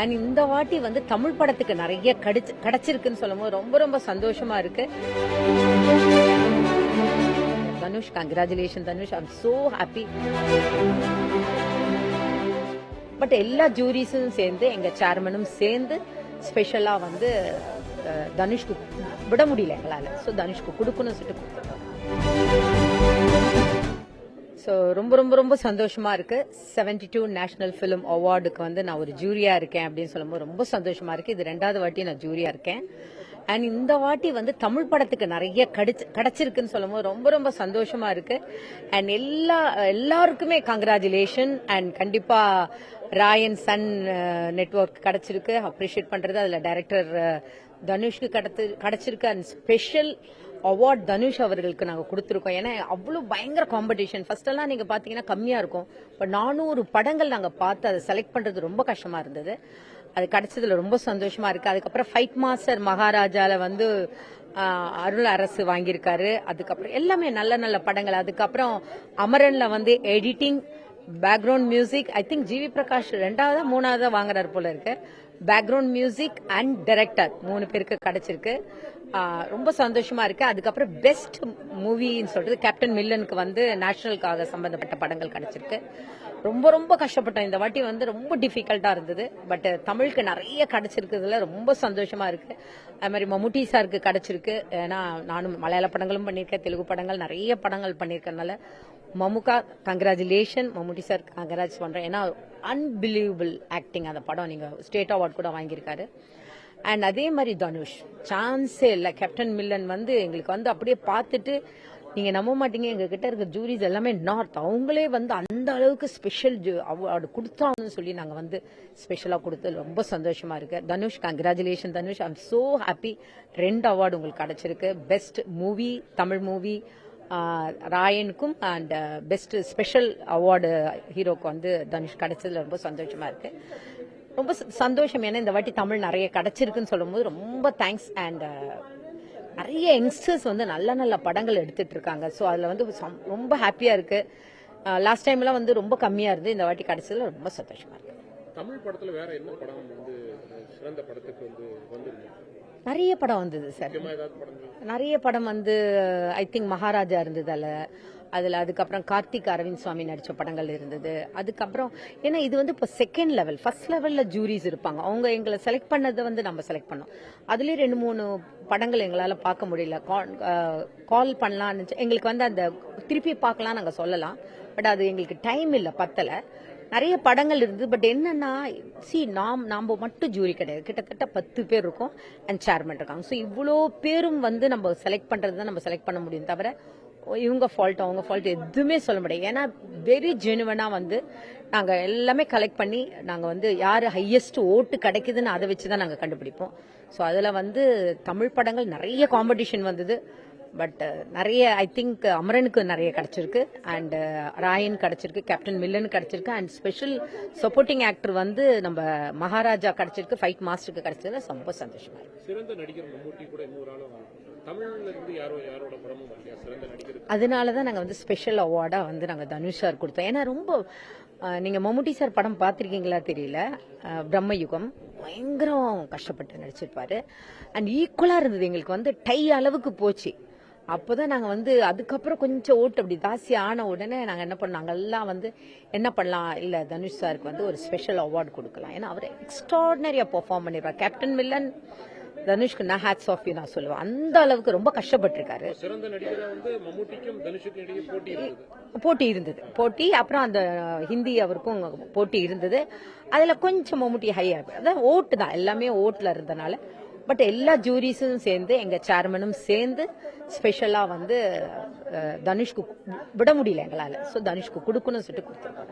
And இந்த வாட்டி வந்து தமிழ் படத்துக்கு நிறைய கிடைச்சிருக்குன்னு சொல்லும்போது ரொம்ப ரொம்ப சந்தோஷமா இருக்கு. Dhanush, congratulation Dhanush, I am so happy. But எல்லா ஜூரிஸும் சேர்ந்து எங்க சேர்மனும் சேர்ந்து ஸ்பெஷலா வந்து தனுஷ்க்கு விட முடியல எங்களால. ஸோ தனுஷ்க்கு கொடுக்கணும்னு சொல்லிட்டு கொடுத்துருக்கோம். ஸோ ரொம்ப ரொம்ப ரொம்ப சந்தோஷமா இருக்கு. 72 நேஷனல் ஃபிலிம் அவார்டுக்கு வந்து நான் ஒரு ஜூரியா இருக்கேன் அப்படின்னு சொல்லும்போது ரொம்ப சந்தோஷமா இருக்கு. இது 2வது வாட்டி நான் ஜூரியா இருக்கேன். அண்ட் இந்த வாட்டி வந்து தமிழ் படத்துக்கு நிறைய கிடைச்சிருக்குன்னு சொல்லும்போது ரொம்ப ரொம்ப சந்தோஷமா இருக்கு. அண்ட் எல்லாருக்குமே கங்க்ராச்சுலேஷன். அண்ட் கண்டிப்பா ராயன் சன் நெட்வொர்க் கிடைச்சிருக்கு, அப்ரிஷியேட் பண்றது. அதுல டைரக்டர் தனுஷ்க்கு கிடைச்சிருக்கு. அண்ட் ஸ்பெஷல் அவார்ட் தனுஷ் அவர்களுக்கு நாங்கள் கொடுத்துருக்கோம். ஏன்னா அவ்வளோ பயங்கர காம்படிஷன். ஃபர்ஸ்ட் எல்லாம் நீங்க பாத்தீங்கன்னா கம்மியா இருக்கும். இப்போ 400 படங்கள் நாங்கள் பார்த்து அதை செலக்ட் பண்றது ரொம்ப கஷ்டமா இருந்தது. அது கிடைச்சதுல ரொம்ப சந்தோஷமா இருக்கு. அதுக்கப்புறம் ஃபைட் மாஸ்டர் மகாராஜால வந்து அருள் அரசு வாங்கியிருக்காரு. அதுக்கப்புறம் எல்லாமே நல்ல நல்ல படங்கள். அதுக்கப்புறம் அமரன்ல வந்து editing, background music, I think GV Prakash 2வது 3வது வாங்குறாரு போல இருக்கு. பேக்ரவுண்ட் மியூசிக் அண்ட் டைரக்டர் 3 பேருக்கு கிடைச்சிருக்கு. ரொம்ப சந்தோஷமா இருக்கு. அதுக்கப்புறம் பெஸ்ட் மூவின்னு சொல்றது கேப்டன் மில்லனுக்கு வந்து நேஷனலுக்காக சம்பந்தப்பட்ட படங்கள் கிடைச்சிருக்கு. ரொம்ப ரொம்ப கஷ்டப்பட்டோம். இந்த வாட்டி வந்து ரொம்ப டிஃபிகல்ட்டா இருந்தது. பட் தமிழுக்கு நிறைய கிடைச்சிருக்கிறதுல ரொம்ப சந்தோஷமா இருக்கு. அது மாதிரி மம்முட்டி சாருக்கு கிடைச்சிருக்கு. ஏன்னா நானும் மலையாள படங்களும் பண்ணியிருக்கேன், தெலுங்கு படங்கள் நிறைய படங்கள் பண்ணியிருக்கனால மம்முக்கா கங்க்ராச்சுலேஷன். மம்முட்டி சார் கங்க்ராட்ஸ் பண்றேன். ஏன்னா அன்பிலீவபிள் ஆக்டிங். அந்த படம் நீங்க ஸ்டேட் அவார்ட் கூட வாங்கியிருக்காரு. அண்ட் அதே மாதிரி தனுஷ் சான்ஸே இல்லை. கேப்டன் மில்லன் வந்து எங்களுக்கு வந்து அப்படியே பார்த்துட்டு நீங்க நம்ப மாட்டீங்க, எங்க கிட்ட இருக்க ஜூரிஸ் எல்லாமே நார்த். அவங்களே வந்து அந்த அளவுக்கு ஸ்பெஷல் அவார்டு கொடுத்தாங்கன்னு சொல்லி நாங்க வந்து ஸ்பெஷலா கொடுத்து ரொம்ப சந்தோஷமா இருக்கு. Dhanush, congratulation Dhanush, I am so happy. 2 award உங்களுக்கு கிடைச்சிருக்கு. பெஸ்ட் மூவி தமிழ் மூவி ராயனுக்கும் அண்ட் பெஸ்ட் ஸ்பெஷல் அவார்டு ஹீரோக்கு வந்து தனுஷ் கிடைச்சதுல ரொம்ப சந்தோஷமா இருக்கு. ரொம்ப சந்தோஷம். ஏன்னா இந்த வாட்டி தமிழ் நிறைய கிடைச்சிருக்குன்னு சொல்லும்போது ரொம்ப தேங்க்ஸ். அண்ட் நிறைய யங்ஸ்டர்ஸ் வந்து நல்ல நல்ல படங்கள் எடுத்துட்டு இருக்காங்க. ஸோ அதுல வந்து ரொம்ப ஹாப்பியா இருக்கு. லாஸ்ட் டைம்லாம் வந்து ரொம்ப கம்மியா இருந்து இந்த வாட்டி கிடைச்சதுல ரொம்ப சந்தோஷமா இருக்கு. தமிழ் படத்துல வேற என்ன படம் வந்து சிறந்த படத்துக்கு வந்து நிறைய படம் வந்தது சார். நிறைய படம் வந்து ஐ திங்க் மகாராஜா இருந்தது அதுல. அதுக்கப்புறம் கார்த்திக் அரவிந்த் சுவாமி நடிச்ச படங்கள் இருந்தது. அதுக்கப்புறம் ஏன்னா இது வந்து இப்போ செகண்ட் லெவல், ஃபர்ஸ்ட் லெவல்ல ஜூரிஸ் இருப்பாங்க. அவங்க எங்களை செலக்ட் பண்ணதை வந்து நம்ம செலக்ட் பண்ணோம். அதுலயே 2-3 படங்கள் எங்களால பார்க்க முடியல. கால் பண்ணலாம்னு எங்களுக்கு வந்து அந்த திருப்பி பார்க்கலாம் நாங்க சொல்லலாம். பட் அது எங்களுக்கு டைம் இல்லை, பத்தல. நிறைய படங்கள் இருந்தது. பட் என்னன்னா நாம மட்டும் ஜூரி கிடையாது, கிட்டத்தட்ட 10 பேர் இருக்கும் அண்ட் சேர்மன் இருக்காங்க. ஸோ இவ்வளோ பேரும் வந்து நம்ம செலக்ட் பண்றது தான் நம்ம செலக்ட் பண்ண முடியும். தவிர இவங்க ஃபால்ட் அவங்க ஃபால்ட் எதுவுமே சொல்ல முடியாது. ஏன்னா வெரி ஜெனுவனா வந்து நாங்க எல்லாமே கலெக்ட் பண்ணி நாங்க வந்து யாரு ஹையஸ்ட் ஓட்டு கிடைக்குதுன்னு அதை வச்சுதான் நாங்க கண்டுபிடிப்போம். ஸோ அதுல வந்து தமிழ் படங்கள் நிறைய காம்படிஷன் வந்தது. பட் நிறைய ஐ திங்க் அமரனுக்கு நிறைய கிடைச்சிருக்கு அண்ட் ராயன் கிடைச்சிருக்கு, கேப்டன் மில்லன் கிடைச்சிருக்கு அண்ட் ஸ்பெஷல் சப்போர்ட்டிங் ஆக்டர் வந்து நம்ம மகாராஜா கிடைச்சிருக்கு, ஃபைட் மாஸ்டருக்கு கிடைச்சதுல ரொம்ப சந்தோஷமா இருக்கு. சிறந்த நடிகர் மம்முட்டி கூட இன்னொரு ஆளும் தமிழ்ல இருந்து யாரோட படமும் வரலையா சிறந்த நடிகர்? அதனாலதான் நாங்க வந்து ஸ்பெஷல் அவார்டா வந்து நாங்க தனுஷ் சார் கொடுத்தோம். ஏன்னா ரொம்ப நீங்க மம்முட்டி சார் படம் பார்த்திருக்கீங்களா தெரியல, பிரம்மயுகம் பயங்கரம் கஷ்டப்பட்டு நடிச்சிருப்பாரு. அண்ட் ஈக்குவலா இருந்தது. எங்களுக்கு வந்து டை அளவுக்கு போச்சு. அப்போதான் நாங்க வந்து அதுக்கப்புறம் கொஞ்சம் ஓட்டு அப்படி ஜாஸ்தி ஆன உடனே நாங்க என்ன பண்ணோம், நாங்கெல்லாம் வந்து என்ன பண்ணலாம், இல்ல தனுஷ் சாருக்கு வந்து ஒரு ஸ்பெஷல் அவார்டு கொடுக்கலாம். ஏன்னா அவர் எக்ஸ்ட்ராடினரியா பெர்ஃபார்ம் பண்ணிருப்பார். கேப்டன் மில்லன் தனுஷ்க்கு நான் ஹேட்ஸ் ஆஃப் யூ நான் சொல்லுவேன். அந்த அளவுக்கு ரொம்ப கஷ்டப்பட்டிருக்காரு. சிறந்த நடிகரா வந்து மம்முட்டிக்கும் தனுஷுக்கும் இடையே போட்டி இருந்தது. அப்புறம் அந்த ஹிந்தி அவருக்கும் போட்டி இருந்தது. அதுல கொஞ்சம் மம்முட்டி ஹையா, அதான் ஓட்டு தான், எல்லாமே ஓட்டுல இருந்தனால. பட் எல்லா ஜூரிஸும் சேர்ந்து எங்க சேர்மனும் சேர்ந்து ஸ்பெஷலா வந்து தனுஷ்க்கு விட முடியல எங்களால. ஸோ தனுஷ்க்கு கொடுக்கணும்னு சொல்லிட்டு கொடுத்துருக்கோம்.